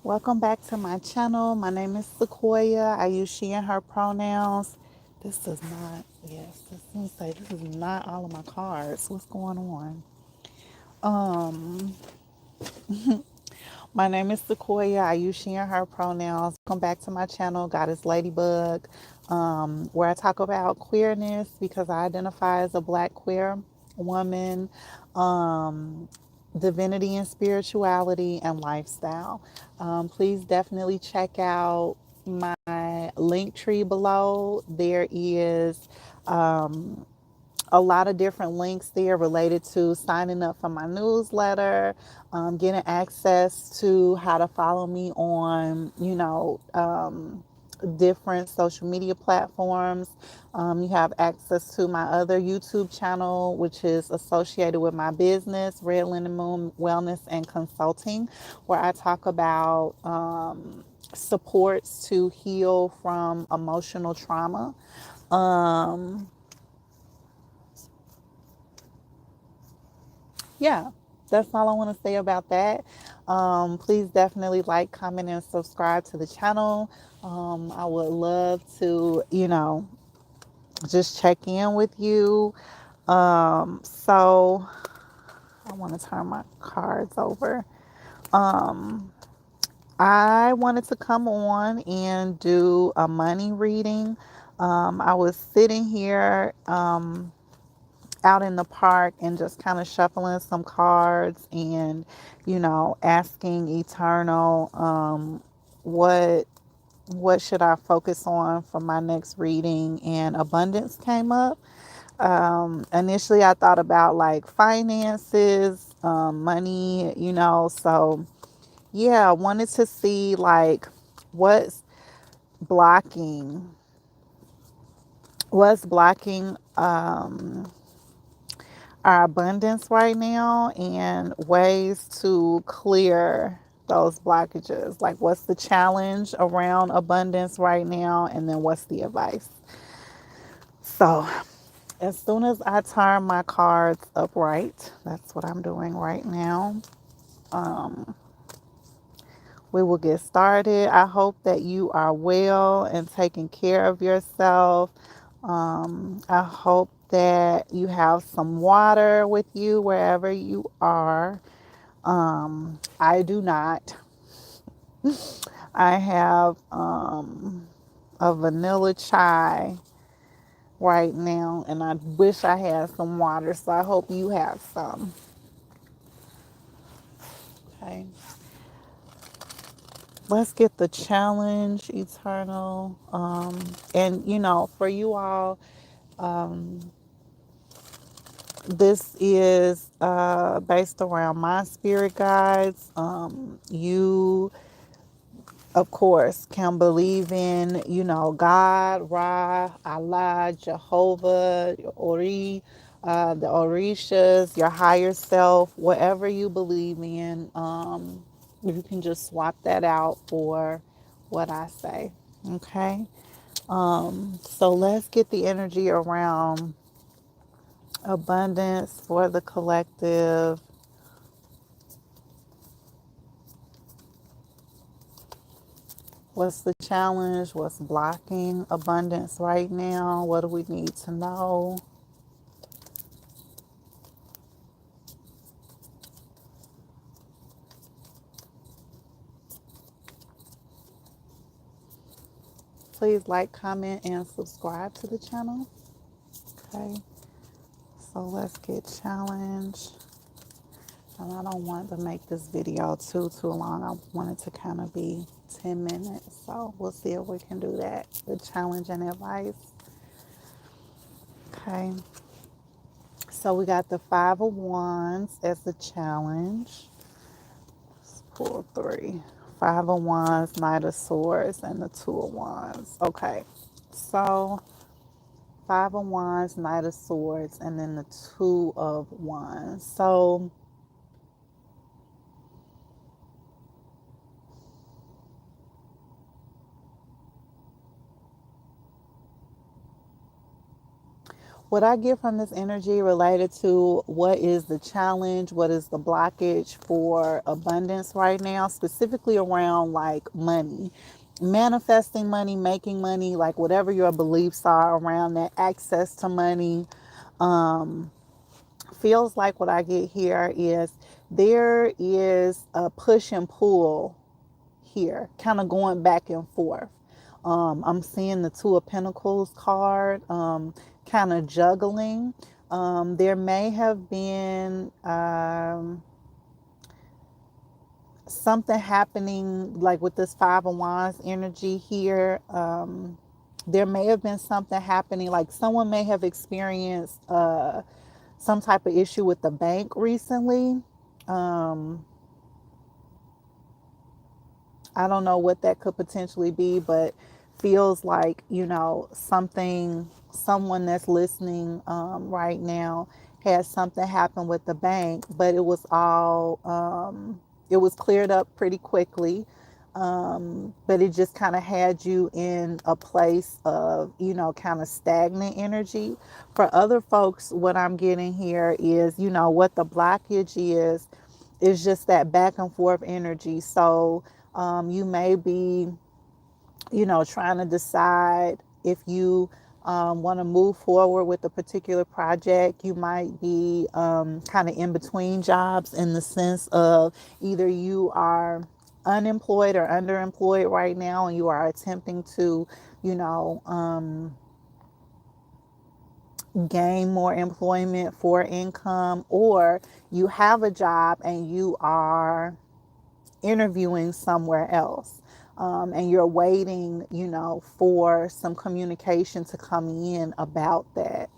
Welcome back to my channel. My name is Sequoia. I use she and her pronouns. This does not, yes, this doesn't say this is not all of my cards. What's going on? Um, my name is Sequoia. I use she and her pronouns. Welcome back to my channel, Goddess Ladybug, where I talk about queerness because I identify as a black queer woman, divinity and spirituality, and lifestyle. Please definitely check out my link tree below. There is a lot of different links there related to signing up for my newsletter, getting access to how to follow me on, different social media platforms. You have access to my other YouTube channel, which is associated with my business, Red Linen Moon Wellness and Consulting, where I talk about supports to heal from emotional trauma. Um, yeah, that's all I want to say about that. Please definitely like, comment, and subscribe to the channel. I would love to, just check in with you. So I want to turn my cards over. Um, I wanted to come on and do a money reading. I was sitting here. Out in the park and just kind of shuffling some cards and asking eternal, what should I focus on for my next reading, and abundance came up. Initially I thought about like finances, money, so yeah, I wanted to see like what's blocking what's blocking our abundance right now, and ways to clear those blockages. Like, what's the challenge around abundance right now, and then what's the advice? So, as soon as I turn my cards upright, that's what I'm doing right now. Um, we will get started. I hope that you are well and taking care of yourself. I hope that you have some water with you wherever you are. I do not. I have a vanilla chai right now, and I wish I had some water, so I hope you have some. Okay. Let's get the challenge eternal. And for you all, this is based around my spirit guides. You, of course, can believe in, God, Ra, Allah, Jehovah, Ori, the Orishas, your higher self, whatever you believe in. You can just swap that out for what I say. Okay. So let's get the energy around abundance for the collective. What's the challenge? What's blocking abundance right now? What do we need to know? Please like, comment, and subscribe to the channel. Okay, so let's get challenged. And I don't want to make this video too long. I want it to kind of be 10 minutes. So we'll see if we can do that. The challenge and advice. Okay. So we got the Five of Wands as the challenge. Let's pull three. Five of Wands, Knight of Swords, and the Two of Wands. Okay. So Five of Wands, Knight of Swords, and then the Two of Wands. So What I get from this energy related to what is the challenge, what is the blockage for abundance right now, specifically around like money, manifesting money, making money, like whatever your beliefs are around that, access to money. Feels like what I get here is there is a push and pull here, kind of going back and forth. I'm seeing the Two of Pentacles card, kind of juggling. There may have been something happening, like with this Five of Wands energy here. There may have been something happening, like someone may have experienced some type of issue with the bank recently. Um, I don't know what that could potentially be, but feels like, something, someone that's listening right now had something happen with the bank, but it was all, it was cleared up pretty quickly. But it just kind of had you in a place of, kind of stagnant energy. For other folks, what I'm getting here is, what the blockage is just that back and forth energy. So, you may be, trying to decide if you want to move forward with a particular project. You might be kind of in between jobs in the sense of either you are unemployed or underemployed right now and you are attempting to, you know, um, gain more employment for income, or you have a job and you are interviewing somewhere else, and you're waiting, for some communication to come in about that.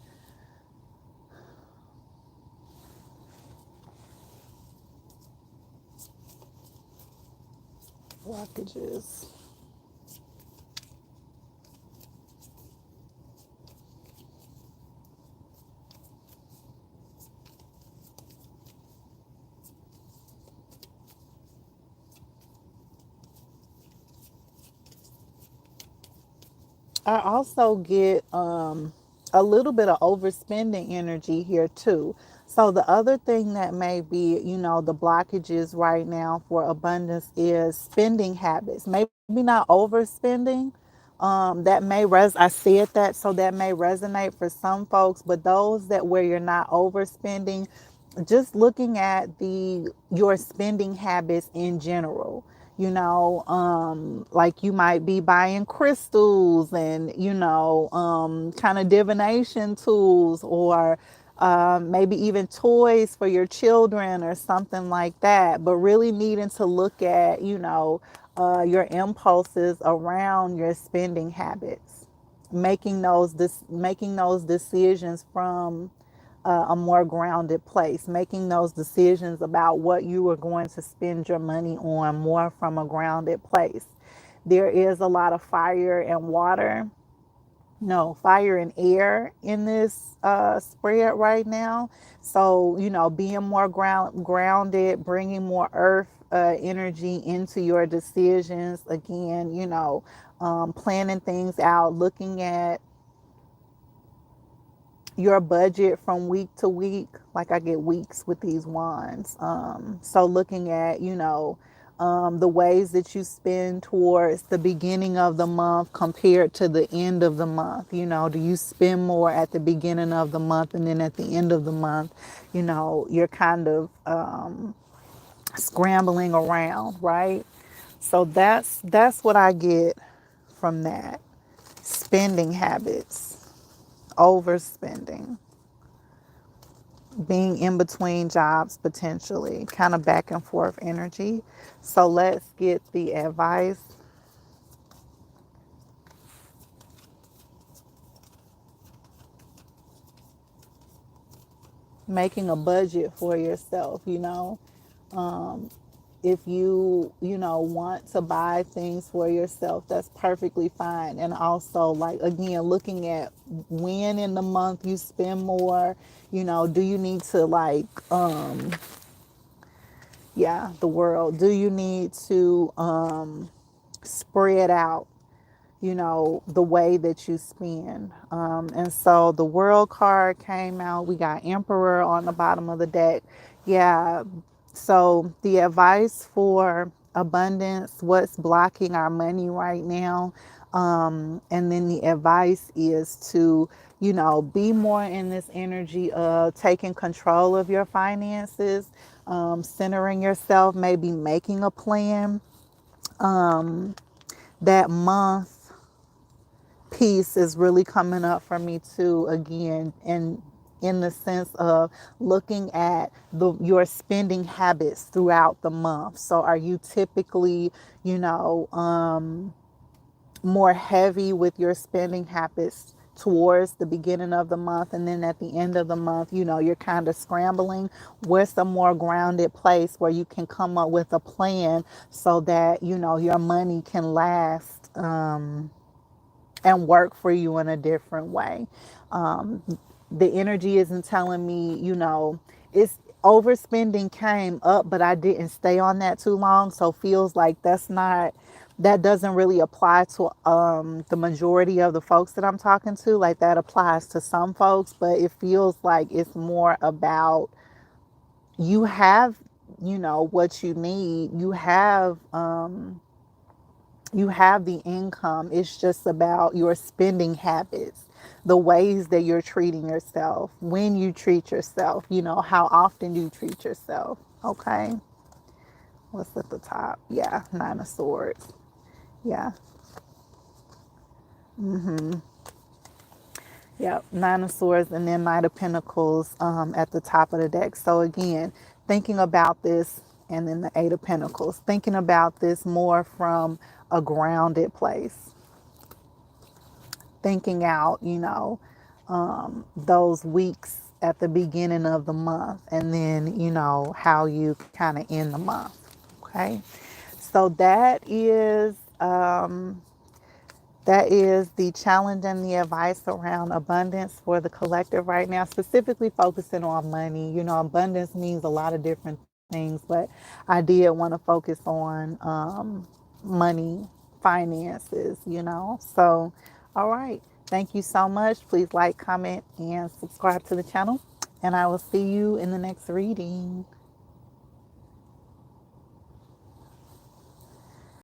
Blockages. I also get a little bit of overspending energy here too. So the other thing that may be, the blockages right now for abundance is spending habits. Maybe not overspending. That may I said that, so that may resonate for some folks, but those that where you're not overspending, just looking at the your spending habits in general, like you might be buying crystals and kind of divination tools, or maybe even toys for your children or something like that, but really needing to look at your impulses around your spending habits, making those decisions from a more grounded place, making those decisions about what you are going to spend your money on more from a grounded place. There is a lot of fire and water, no, fire and air in this spread right now. So, being more grounded, bringing more earth energy into your decisions. Again, planning things out, looking at your budget from week to week. Like I get weeks with these wands. So looking at, the ways that you spend towards the beginning of the month compared to the end of the month. Do you spend more at the beginning of the month, and then at the end of the month, you're kind of scrambling around, right? So that's what I get from that. Spending habits, overspending, being in between jobs, potentially kind of back and forth energy. So let's get the advice. Making a budget for yourself, if you want to buy things for yourself, that's perfectly fine. And also, like, again, looking at when in the month you spend more. Do you need to, like, the world, do you need to spread out, the way that you spend. And so the world card came out. We got Emperor on the bottom of the deck. Yeah. So the advice for abundance, what's blocking our money right now? And then the advice is to, be more in this energy of taking control of your finances, centering yourself, maybe making a plan. That month piece is really coming up for me too again, and in the sense of looking at your spending habits throughout the month. So are you typically, you know, more heavy with your spending habits towards the beginning of the month, and then at the end of the month, you're kind of scrambling? Where's a more grounded place where you can come up with a plan so that your money can last, and work for you in a different way? Um, the energy isn't telling me, it's overspending came up, but I didn't stay on that too long. So feels like that doesn't really apply to the majority of the folks that I'm talking to. Like that applies to some folks, but it feels like it's more about you have, what you need. You have the income. It's just about your spending habits, the ways that you're treating yourself, when you treat yourself, how often you treat yourself. Okay. What's at the top? Yeah, Nine of Swords. Yeah. Yep. Nine of Swords and then Knight of Pentacles at the top of the deck. So again, thinking about this, and then the Eight of Pentacles, thinking about this more from a grounded place, thinking out, those weeks at the beginning of the month, and then, how you kind of end the month. Okay. So that is the challenge and the advice around abundance for the collective right now, specifically focusing on money. Abundance means a lot of different things, but I did want to focus on money, finances, So, all right. Thank you so much. Please like, comment, and subscribe to the channel. And I will see you in the next reading.